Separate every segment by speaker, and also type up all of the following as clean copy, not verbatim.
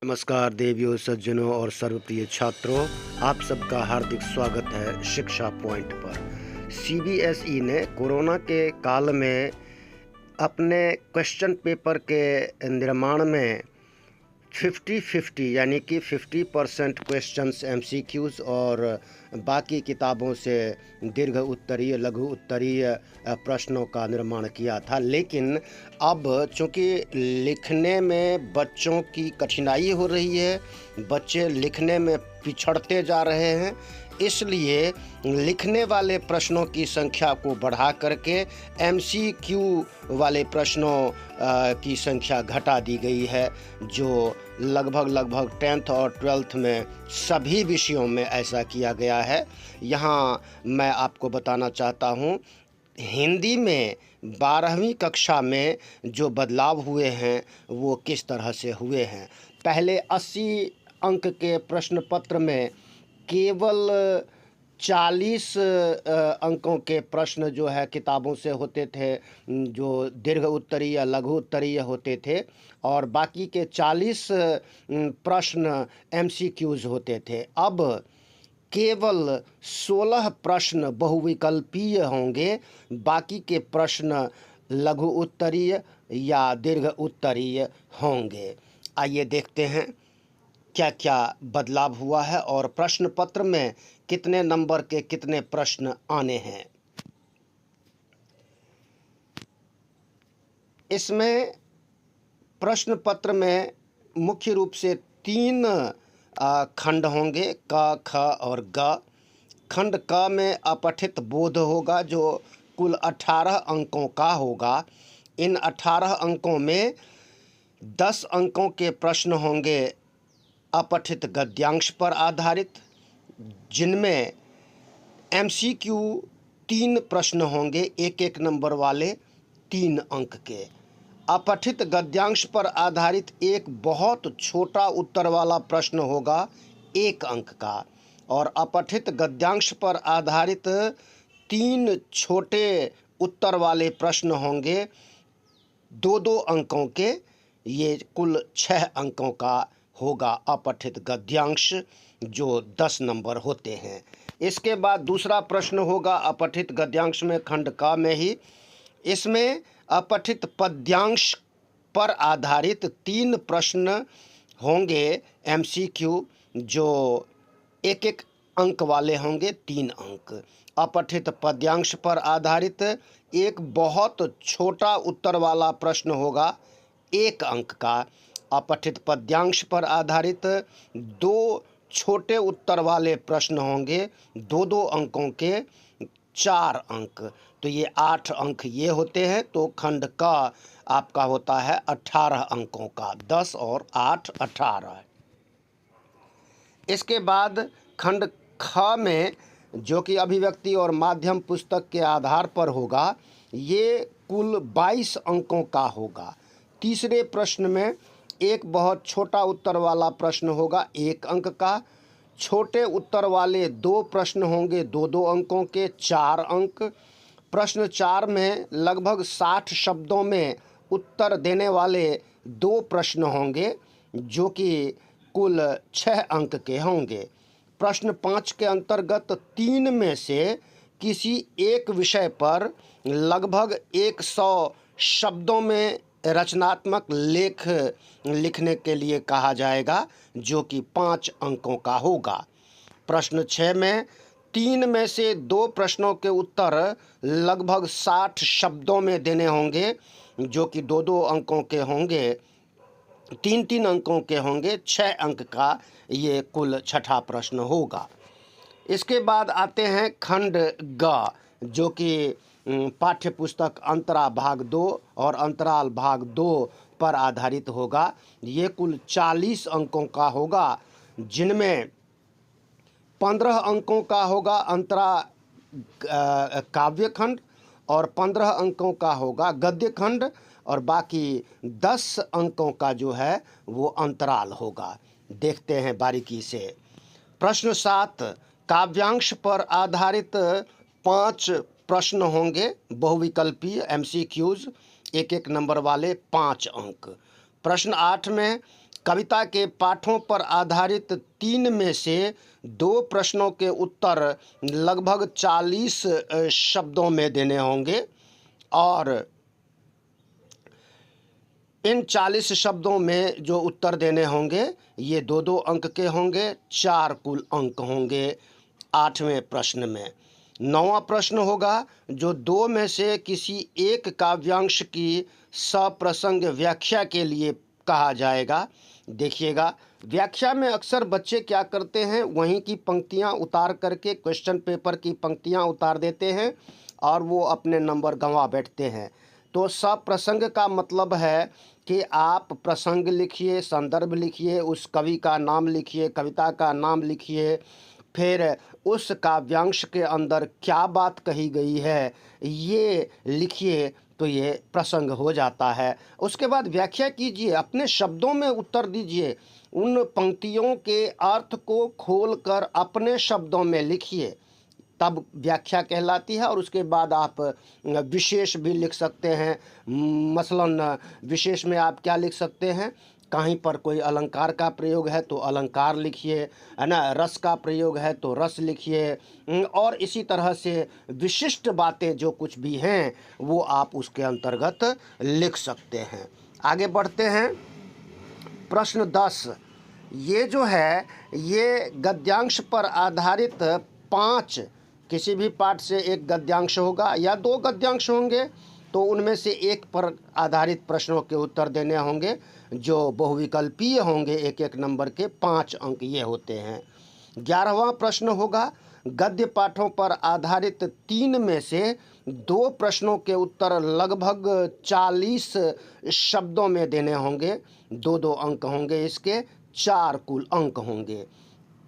Speaker 1: नमस्कार देवियों, सज्जनों और सर्वप्रिय छात्रों, आप सबका हार्दिक स्वागत है शिक्षा पॉइंट पर। सीबीएसई ने कोरोना के काल में अपने क्वेश्चन पेपर के निर्माण में 50-50 यानी कि 50% क्वेश्चंस एमसीक्यूज़ और बाकी किताबों से दीर्घ उत्तरीय लघु उत्तरीय प्रश्नों का निर्माण किया था। लेकिन अब चूँकि लिखने में बच्चों की कठिनाई हो रही है, बच्चे लिखने में पिछड़ते जा रहे हैं, इसलिए लिखने वाले प्रश्नों की संख्या को बढ़ा करके एमसीक्यू वाले प्रश्नों की संख्या घटा दी गई है, जो लगभग 10th और 12th में सभी विषयों में ऐसा किया गया है। यहाँ मैं आपको बताना चाहता हूँ, हिंदी में 12वीं कक्षा में जो बदलाव हुए हैं वो किस तरह से हुए हैं। पहले 80 अंक के प्रश्न पत्र में केवल 40 अंकों के प्रश्न जो है किताबों से होते थे, जो दीर्घ उत्तरीय या लघु उत्तरीय होते थे, और बाकी के 40 प्रश्न एमसीक्यूज़ होते थे। अब केवल 16 प्रश्न बहुविकल्पीय होंगे, बाकी के प्रश्न लघु उत्तरीय या दीर्घ उत्तरीय होंगे। आइए देखते हैं क्या क्या बदलाव हुआ है और प्रश्न पत्र में कितने नंबर के कितने प्रश्न आने हैं। इसमें प्रश्न पत्र में मुख्य रूप से 3 खंड होंगे, क, ख और ग। खंड क में अपठित बोध होगा, जो कुल 18 अंकों का होगा। इन 18 अंकों में 10 अंकों के प्रश्न होंगे अपठित गद्यांश पर आधारित, जिनमें एमसीक्यू 3 प्रश्न होंगे, एक नंबर वाले 3 अंक के। अपठित गद्यांश पर आधारित एक बहुत छोटा उत्तर वाला प्रश्न होगा 1 अंक का, और अपठित गद्यांश पर आधारित 3 छोटे उत्तर वाले प्रश्न होंगे 2 अंकों के। ये कुल 6 अंकों का होगा अपठित गद्यांश, जो 10 नंबर होते हैं। इसके बाद दूसरा प्रश्न होगा अपठित गद्यांश में खंड क में ही। इसमें अपठित पद्यांश पर आधारित 3 प्रश्न होंगे एमसीक्यू, जो एक अंक वाले होंगे, 3 अंक। अपठित पद्यांश पर आधारित एक बहुत छोटा उत्तर वाला प्रश्न होगा 1 अंक का। अपठित पद्यांश पर आधारित 2 छोटे उत्तर वाले प्रश्न होंगे 2 अंकों के, 4 अंक। तो ये 8 अंक ये होते हैं। तो खंड का आपका होता है 18 अंकों का, 10 और 8 18। इसके बाद खंड ख में, जो कि अभिव्यक्ति और माध्यम पुस्तक के आधार पर होगा, ये कुल 22 अंकों का होगा। तीसरे प्रश्न में एक बहुत छोटा उत्तर वाला प्रश्न होगा 1 अंक का। छोटे उत्तर वाले 2 प्रश्न होंगे 2 अंकों के, 4 अंक। प्रश्न 4 में लगभग 60 शब्दों में उत्तर देने वाले 2 प्रश्न होंगे, जो कि कुल 6 अंक के होंगे। प्रश्न 5 के अंतर्गत 3 में से किसी एक विषय पर लगभग 100 शब्दों में रचनात्मक लेख लिखने के लिए कहा जाएगा, जो कि 5 अंकों का होगा। प्रश्न 6 में 3 में से 2 प्रश्नों के उत्तर लगभग 60 शब्दों में देने होंगे, जो कि 2 अंकों के होंगे, 3 अंकों के होंगे, 6 अंक का ये कुल छठा प्रश्न होगा। इसके बाद आते हैं खंड ग, जो कि पाठ्य पुस्तक अंतरा भाग 2 और अंतराल भाग 2 पर आधारित होगा। ये कुल 40 अंकों का होगा, जिनमें 15 अंकों का होगा अंतरा काव्य खंड, और 15 अंकों का होगा गद्य खंड, और बाकी 10 अंकों का जो है वो अंतराल होगा। देखते हैं बारीकी से। प्रश्न 7, काव्यांश पर आधारित 5 प्रश्न होंगे बहुविकल्पीय एमसीक्यूज़, एक नंबर वाले 5 अंक। प्रश्न 8 में कविता के पाठों पर आधारित 3 में से 2 प्रश्नों के उत्तर लगभग 40 शब्दों में देने होंगे और इन 40 शब्दों में जो उत्तर देने होंगे ये 2-2 अंक के होंगे, 4 कुल अंक होंगे 8वें प्रश्न में। 9वां प्रश्न होगा जो 2 में से किसी एक काव्यांश की सप्रसंग व्याख्या के लिए कहा जाएगा। देखिएगा, व्याख्या में अक्सर बच्चे क्या करते हैं, वहीं की पंक्तियां उतार करके क्वेश्चन पेपर की पंक्तियां उतार देते हैं और वो अपने नंबर गंवा बैठते हैं। तो सप्रसंग का मतलब है कि आप प्रसंग लिखिए, संदर्भ लिखिए, उस कवि का नाम लिखिए, कविता का नाम लिखिए, फिर उस काव्यांश के अंदर क्या बात कही गई है ये लिखिए, तो ये प्रसंग हो जाता है। उसके बाद व्याख्या कीजिए, अपने शब्दों में उत्तर दीजिए, उन पंक्तियों के अर्थ को खोलकर अपने शब्दों में लिखिए, तब व्याख्या कहलाती है। और उसके बाद आप विशेष भी लिख सकते हैं। मसलन विशेष में आप क्या लिख सकते हैं, कहीं पर कोई अलंकार का प्रयोग है तो अलंकार लिखिए, है ना, रस का प्रयोग है तो रस लिखिए, और इसी तरह से विशिष्ट बातें जो कुछ भी हैं वो आप उसके अंतर्गत लिख सकते हैं। आगे बढ़ते हैं। प्रश्न 10 ये जो है ये गद्यांश पर आधारित 5, किसी भी पाठ से एक गद्यांश होगा या 2 गद्यांश होंगे, तो उनमें से एक पर आधारित प्रश्नों के उत्तर देने होंगे जो बहुविकल्पीय होंगे। 1-1 नंबर के 5 अंक ये होते हैं। 11वां प्रश्न होगा गद्य पाठों पर आधारित 3 में से 2 प्रश्नों के उत्तर लगभग 40 शब्दों में देने होंगे। 2-2 अंक होंगे, इसके 4 कुल अंक होंगे।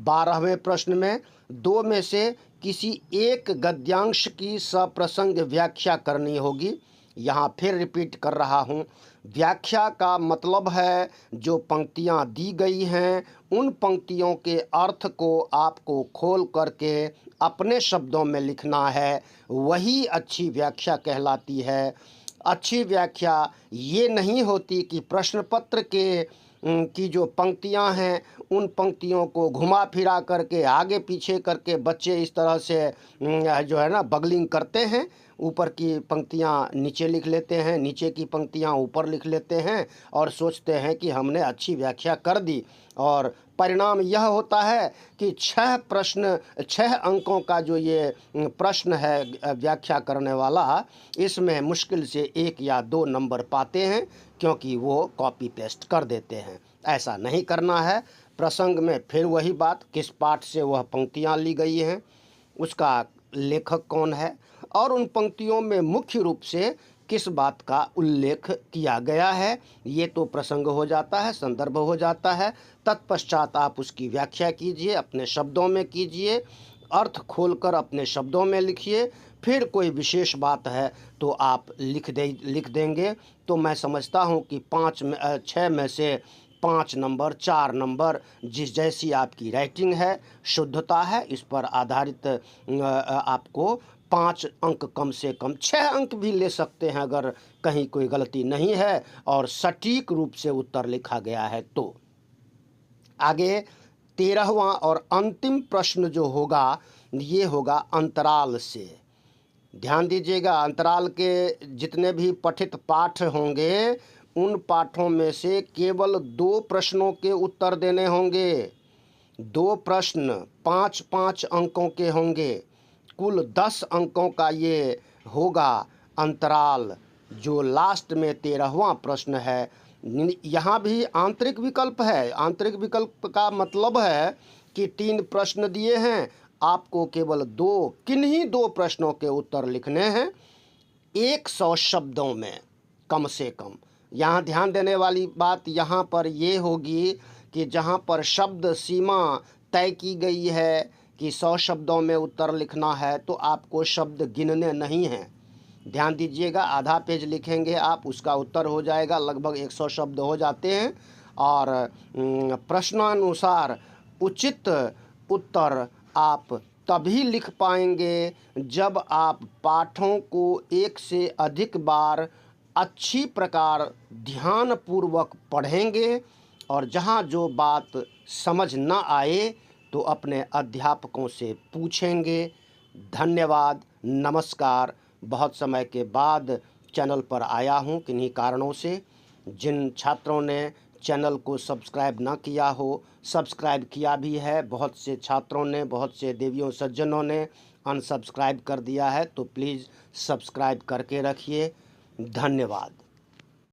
Speaker 1: 12वें प्रश्न में 2 में से किसी एक गद्यांश की सप्रसंग व्याख्या करनी होगी। यहाँ फिर रिपीट कर रहा हूँ, व्याख्या का मतलब है जो पंक्तियाँ दी गई हैं उन पंक्तियों के अर्थ को आपको खोल करके अपने शब्दों में लिखना है, वही अच्छी व्याख्या कहलाती है। अच्छी व्याख्या ये नहीं होती कि प्रश्न पत्र के की जो पंक्तियां हैं उन पंक्तियों को घुमा फिरा करके आगे पीछे करके बच्चे इस तरह से जो है ना बगलिंग करते हैं, ऊपर की पंक्तियां नीचे लिख लेते हैं, नीचे की पंक्तियां ऊपर लिख लेते हैं और सोचते हैं कि हमने अच्छी व्याख्या कर दी। और परिणाम यह होता है कि 6 अंकों का जो ये प्रश्न है व्याख्या करने वाला, इसमें मुश्किल से 1 या 2 नंबर पाते हैं क्योंकि वो कॉपी पेस्ट कर देते हैं। ऐसा नहीं करना है। प्रसंग में फिर वही बात, किस पाठ से वह पंक्तियाँ ली गई हैं, उसका लेखक कौन है और उन पंक्तियों में मुख्य रूप से किस बात का उल्लेख किया गया है, ये तो प्रसंग हो जाता है, संदर्भ हो जाता है। तत्पश्चात आप उसकी व्याख्या कीजिए, अपने शब्दों में कीजिए, अर्थ खोलकर अपने शब्दों में लिखिए। फिर कोई विशेष बात है तो आप लिख देंगे। तो मैं समझता हूँ कि 6 में से 5 नंबर, 4 नंबर, जिस जैसी आपकी राइटिंग है, शुद्धता है, इस पर आधारित आपको 5 अंक, कम से कम 6 अंक भी ले सकते हैं अगर कहीं कोई गलती नहीं है और सटीक रूप से उत्तर लिखा गया है तो। आगे 13वां और अंतिम प्रश्न जो होगा ये होगा अंतराल से। ध्यान दीजिएगा, अंतराल के जितने भी पठित पाठ होंगे उन पाठों में से केवल 2 प्रश्नों के उत्तर देने होंगे। 2 प्रश्न 5-5 अंकों के होंगे। कुल 10 अंकों का ये होगा अंतराल, जो लास्ट में 13वां प्रश्न है। यहाँ भी आंतरिक विकल्प है। आंतरिक विकल्प का मतलब है कि 3 प्रश्न दिए हैं, आपको केवल किन्हीं 2 प्रश्नों के उत्तर लिखने हैं 100 शब्दों में कम से कम। यहाँ ध्यान देने वाली बात यहाँ पर ये होगी कि जहाँ पर शब्द सीमा तय की गई है कि 100 शब्दों में उत्तर लिखना है, तो आपको शब्द गिनने नहीं हैं। ध्यान दीजिएगा, आधा पेज लिखेंगे आप, उसका उत्तर हो जाएगा, लगभग 100 शब्द हो जाते हैं। और प्रश्नानुसार उचित उत्तर आप तभी लिख पाएंगे जब आप पाठों को एक से अधिक बार अच्छी प्रकार ध्यानपूर्वक पढ़ेंगे और जहाँ जो बात समझ न आए तो अपने अध्यापकों से पूछेंगे। धन्यवाद, नमस्कार। बहुत समय के बाद चैनल पर आया हूँ किन्हीं कारणों से। जिन छात्रों ने चैनल को सब्सक्राइब ना किया हो, सब्सक्राइब किया भी है, बहुत से छात्रों ने, बहुत से देवियों सज्जनों ने अनसब्सक्राइब कर दिया है, तो प्लीज़ सब्सक्राइब करके रखिए। धन्यवाद।